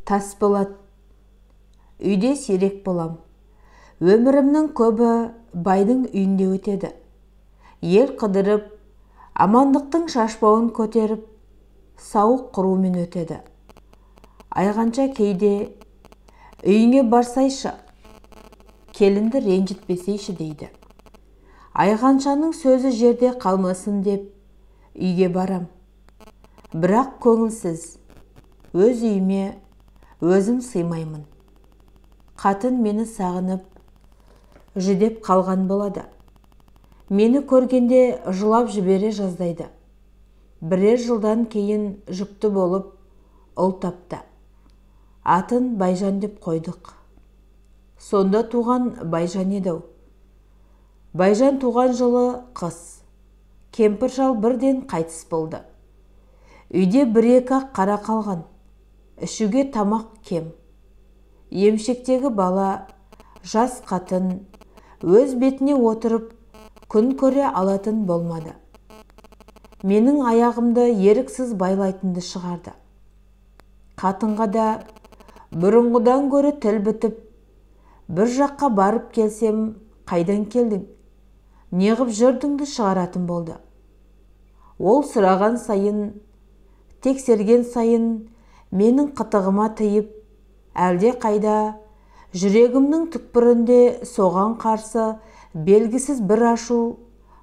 тас болат. Үйде сирек болам. Өмірімнің көбі байдың үйінде өтеді. Ел қыдырып, амандықтың шашбауын көтеріп, сауық құрумен өтеді. Айғанша кейде үйіңе барсайшы, келінді ренжітпесейші дейді. Айғаншаның сөзі жерде қалмасын деп үйге барам. Бірақ көңілсіз, өз үйіме өзім сыймаймын. Қатын мені сағынып, жүдеп қалған болады. Мені көргенде жылап жібере жаздайды. Бірер жылдан кейін жүкті болып ұл тапты. Атын Байжан деп қойдық. Сонда туған Байжан еді-ау. Байжан туған жылы қыс. Кемпір шал бірден қайтыс болды. Үйде бір-екі қара қалған. Ішуге тамақ кем. Емшектегі бала, жас қатын өз бетіне отырып күн көре алатын болмады. Менің аяғымды еріксіз байлайтынды шығарды. Қатынға да бұрынғыдан гөрі тіл бітіп, бір жаққа барып келсем, қайдан келдің, неғып жүрдіңді шығаратын болды. Ол сұраған сайын, тексерген сайын менің қытығыма тиіп, әлде қайда жүрегімнің түкпірінде соған қарсы белгісіз бір ашу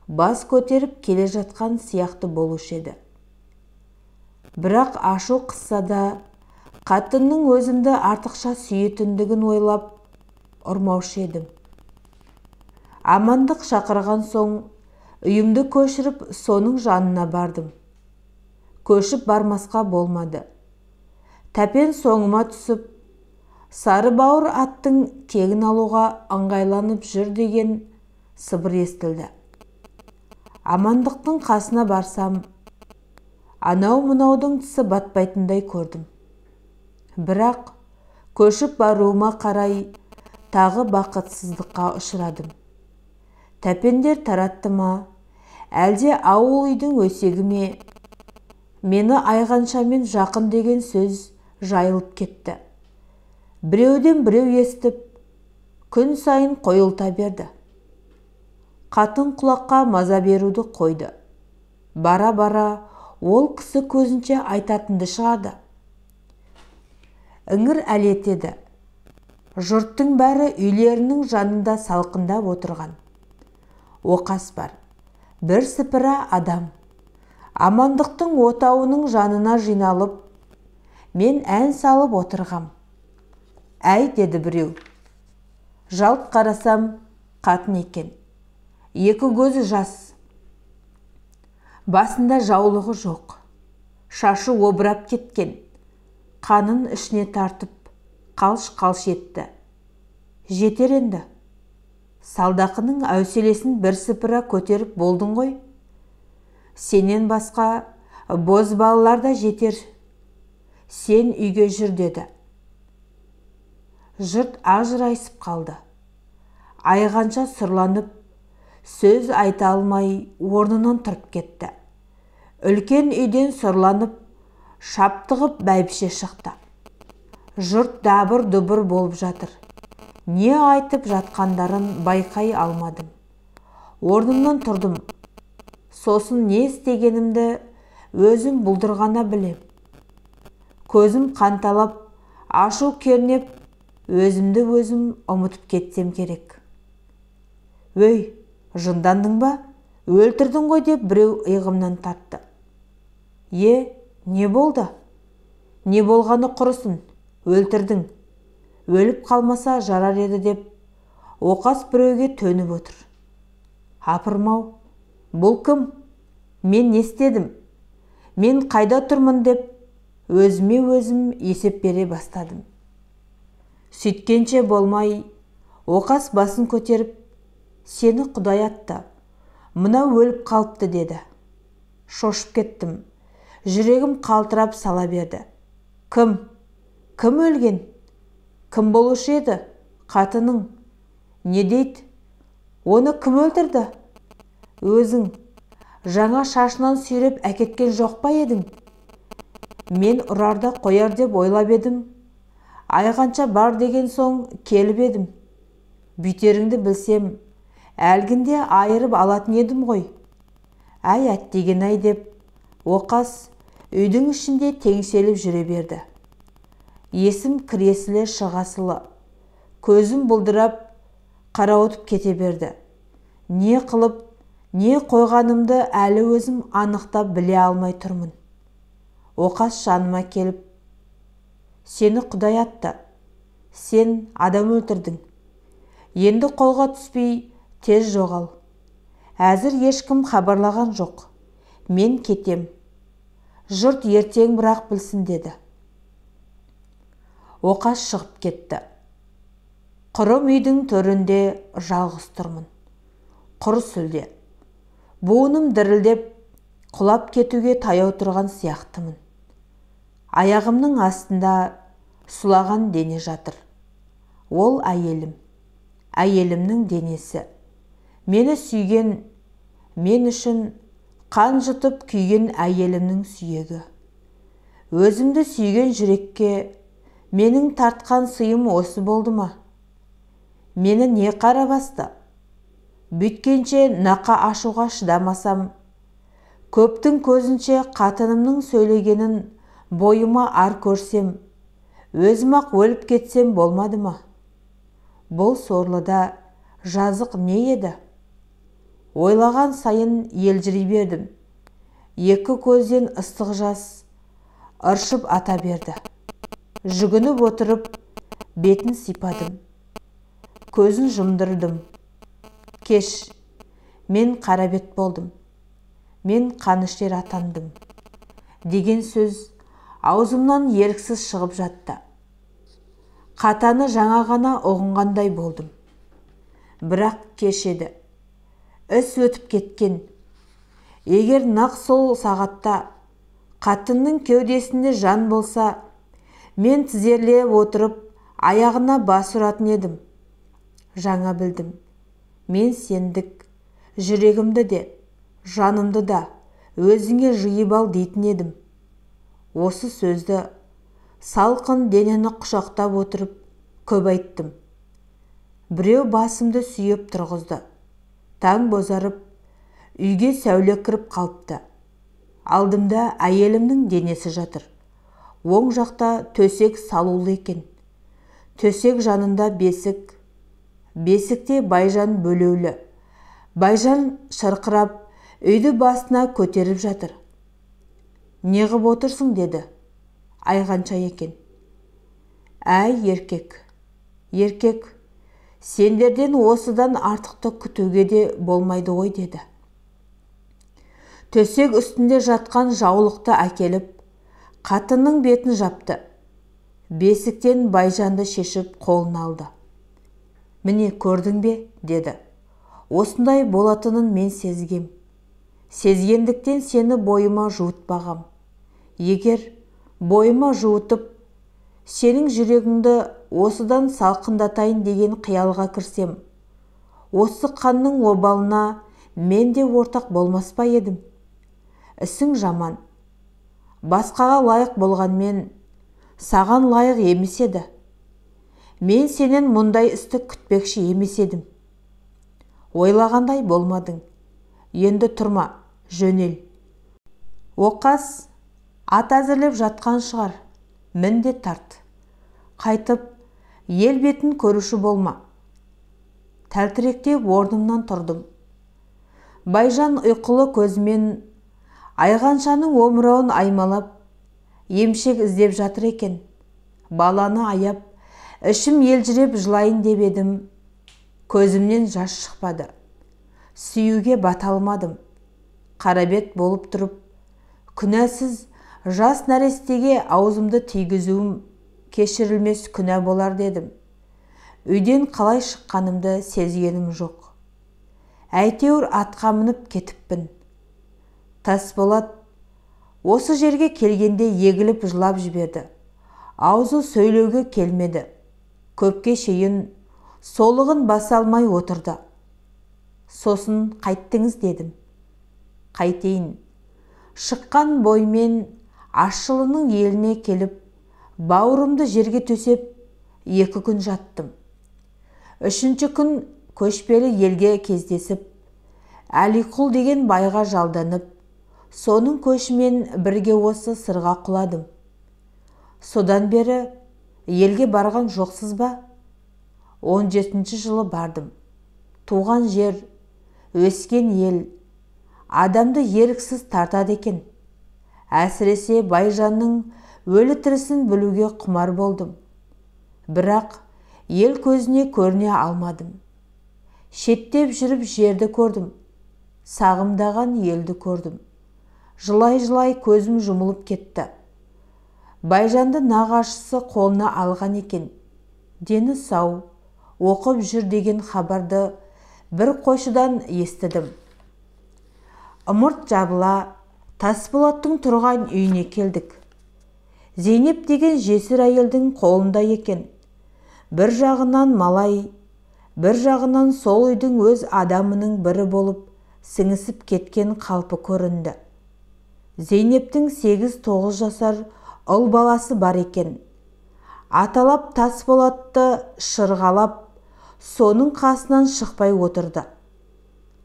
бас көтеріп келе жатқан сияқты болушы еді. Бірақ ашу қысса да қатынның өзімді артықша сүйетіндігін ойлап ұрмаушы едім. Амандық шақырған соң үйімді көшіріп соның жанына бардым. Көшіп бармасқа болмады. Тәпен соңыма түсіп, сары бауыр аттың кегін алуға ыңғайланып жүр деген сыбыр естілді. Амандықтың қасына барсам, анау-мынаудың тісі батпайтындай көрдім. Бірақ көшіп баруыма қарай тағы бақытсыздыққа ұшырадым. Тәпендер таратты ма, әлде ауыл үйдің өсегі ме? Мені Айғаншамен жақын деген сөз жайылып кетті. Біреуден біреу естіп, күн сайын қойылта берді. Қатын құлаққа маза беруді қойды. Бара-бара ол кісі көзінше айтатынды шығарды. Іңір әлетеді. Жұрттың бәрі үйлерінің жанында салқындап отырған. Оқас бар. Бір сыпыра адам. Амандықтың отауының жанына жиналып, мен ән салып отырғам. Әй, деді біреу. Жалт қарасам, қатын екен. Екі көзі жас. Басында жаулығы жоқ. Шашы обырап кеткен. Қанын ішіне тартып, қалш-қалш етті. Жетер енді. Салдақының әуселесін бір сыпыра көтеріп болдың ғой. Сенен басқа боз балалар да жетер. Сен үйге жүр, деді. Жұрт ажырайысып қалды. Айғанша сұрланып, сөз айта алмай орнынан тұрып кетті. Үлкен үйден сұрланып, шаптығып бәйбіше шықты. Жұрт дабыр-дұбыр болып жатыр. Не айтып жатқандарын байқай алмадым. Орнымнан тұрдым. Сосын не істегенімді өзім бұлдырғана білем. Көзім қанталап, ашу кернеп, өзімді өзім ұмытып кетсем керек. Өй, жындандың ба? Өлтірдің ғой, деп біреу иығымнан тартты. Не болды? Не болғаны құрысын, өлтірдің. Өліп қалмаса жарар еді деп, оқас біреуге төніп отыр. Апырмау, бұл кім? Мен не істедім? Мен қайда тұрмын деп, өзіме өзім есеп бере бастадым. Сөйткенше болмай, оқас басын көтеріп, сені Құдай атты, мына өліп қалыпты, деді. Шошып кеттім. Жүрегім қалтырап сала берді. Кім өлген? Кім болушы еді? Қатының. Не дейді? Оны кім өлтірді? Өзің. Жаңа шашынан сүйреп әкеткен жоқ па едің? Мен ұрарда қояр деп ойлап едім. Айғанша бар деген соң келіп едім. Бүйтеріңді білсем, әлгінде айырып алатын едім ғой. Әй әттеген-ай деп, оқас үйдің ішінде теңселіп жүре берді. Есім кіресілі шығасылы, көзім бұлдырап, қарауытып кете берді. Не қылып, не қойғанымды әлі өзім анықтап біле алмай тұрмын. Оқас жаныма келіп, сені Құдай атты, сен адам өлтірдің. Енді қолға түспей тез жоғал. Әзір ешкім хабарлаған жоқ. Мен кетем. Жұрт ертең бірақ білсін деді. Оқас шығып кетті. Құрым үйдің төрінде жалғыз тұрмын. Құр сүлде. Буыным дірілдеп, құлап кетуге таяу тұрған сияқтымын. Аяғымның астында сұлаған дене жатыр. Ол әйелім. Әйелімнің денесі. Мені сүйген, мен үшін қан жұтып күйген әйелімнің сүйегі. Өзімді сүйген жүрекке менің тартқан сыйым осы болды ма? Мені не қара басты? Бүйткенше нақа ашуға шыдамасам, көптің көзінше қатынымның сөйлегенін бойыма ар көрсем, өзім-ақ өліп кетсем болмады ма? Бұл сорлыда жазық не еді? Ойлаған сайын елжірей бердім. Екі көзден ыстық жас ыршып ата берді. Жүгініп отырып, бетін сипадым. Көзін жұмдырдым. Кеш, мен қарабет болдым. Мен қанішер атандым. Деген сөз аузымнан еріксіз шығып жатты. Қатаны жаңа ғана ұғынғандай болдым. Бірақ кеш еді. Іс өтіп кеткен. Егер нақ сол сағатта қатынның кеудесінде жан болса, мен тізерлеп отырып, аяғына бас ұратын едім. Жаңа білдім. Мен сендік, жүрегімді де, жанымды да өзіңе жиып ал дейтін едім. Осы сөзді салқын денені құшақтап отырып көп айттым. Біреу басымды сүйеп тұрғызды. Таң бозарып, үйге сәуле кіріп қалыпты. Алдымда әйелімнің денесі жатыр. Оң жақта төсек салулы екен. Төсек жанында бесік. Бесікте Байжан бөлеулі. Байжан шырқырап, үйді басына көтеріп жатыр. Не ғып отырсың деді. Айғанша екен. Әй еркек, еркек, сендерден осыдан артықты күтуге де болмайды ғой деді. Төсек үстінде жатқан жаулықты әкеліп, қатынның бетін жапты. Бесіктен Байжанды шешіп қолын алды. Міне көрдің бе, деді. Осындай болатынын мен сезгем. Сезгендіктен сені бойыма жуытпағам. Егер бойыма жуытып, сенің жүрегіңді осыдан салқындатайын деген қиялға кірсем, осы қанның обалына мен де ортақ болмас па едім? Ісің жаман. Басқаға лайық болғанмен, саған лайық емес еді. Мен сенен мұндай істі күтпекші емес едім. Ойлағандай болмадың. Енді тұрма, жөнел. Оқас ат әзірлеп жатқан шығар. Міндет тарт. Қайтып, ел бетін көруші болма. Тәлтіректеп орнымнан тұрдым. Байжан ұйқылы көзімен Айғаншаның омырауын аймалап, емшек іздеп жатыр екен. Баланы аяп, ішім елжіреп жылайын деп едім. Көзімнен жас шықпады. Сүюге бата алмадым. Қарабет болып тұрып, күнәсіз жас нәрестеге аузымды тигізуім кешірілмес күнә болар дедім. Үйден қалай шыққанымды сезгенім жоқ. Әйтеуір атқа мініп кетіппін. Тасболат осы жерге келгенде егіліп жылап жіберді. Аузы сөйлеуге келмеді. Көпке шейін солығын баса алмай отырды. Сосын қайттыңыз дедім. Қайтейін. Шыққан боймен Ашшылының еліне келіп, бауырымды жерге төсеп, 2 күн жаттым. 3-ші күн көшпелі елге кездесіп, Әлиқұл деген байға жалданып, соның көшімен бірге осы сырға құладым. Содан бері елге барған жоқсыз ба? 17-ші жылы бардым. Туған жер, өскен ел, адамды еріксіз тартады екен. Әсіресе Байжанның өлі тірісін білуге құмар болдым. Бірақ ел көзіне көріне алмадым. Шеттеп жүріп жерді көрдім. Сағымдаған елді көрдім. Жылай-жылай көзім жұмылып кетті. Байжанды нағашысы қолына алған екен. Дені сау, оқып жүр деген хабарды бір қойшыдан естідім. Ымырт жабыла, Тасболаттың тұрған үйіне келдік. Зейнеп деген жесір әйелдің қолында екен. Бір жағынан малай, бір жағынан сол үйдің өз адамының бірі болып сіңісіп кеткен қалпы көрінді. Зейнептің 8-9 жасар ұл баласы бар екен. Аталап Тасболатты шырғалап, соның қасынан шықпай отырды.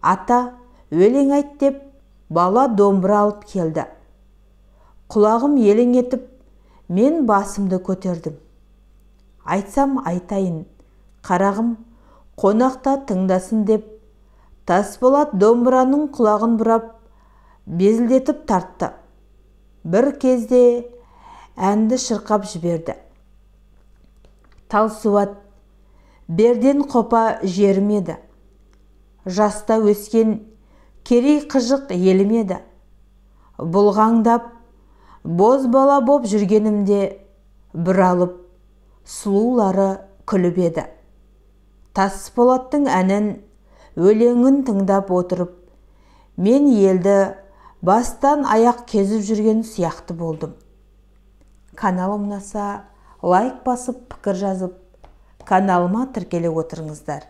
Ата, өлең айт деп, бала домбыра алып келді. Құлағым елең етіп, мен басымды көтердім. Айтсам айтайын, қарағым, қонақта тыңдасын деп, Тасболат домбыраның құлағын бұрап, безілдетіп тартты. Бір кезде әнді шырқап жіберді. Талсуат, берден қопа жерім еді. Жаста өскен керей қыжық елім еді. Бұлғаңдап, боз бала боп жүргенімде бір алып, сұлулары күліп еді. Тасболаттың әнін, өлеңін тыңдап отырып, мен елді бастан аяқ кезіп жүрген сияқты болдым. Каналым ұнаса, лайк басып, пікір жазып, каналыма тіркеле отырыңыздар.